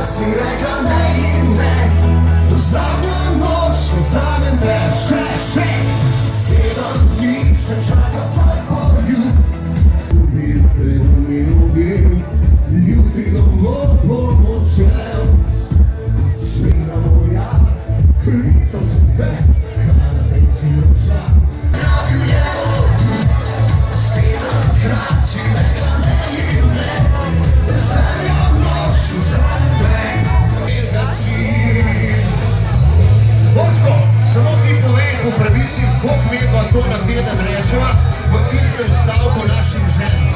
Si rekla ne in ne, zadnjo noč vzamem te, še 7 dni sem čakal tvoj poljub. Ljubim te, ljubim, jutri domov bom odšel. Svina moja, krica sem te, kada si odšla. Grabil je odkud, 7-krat si rekla ne in ne, zadnjo noč vzamem te. Boško, samo ti povej po pravici, koliko mi pa to na teden rečeva v istem stavku naših žen.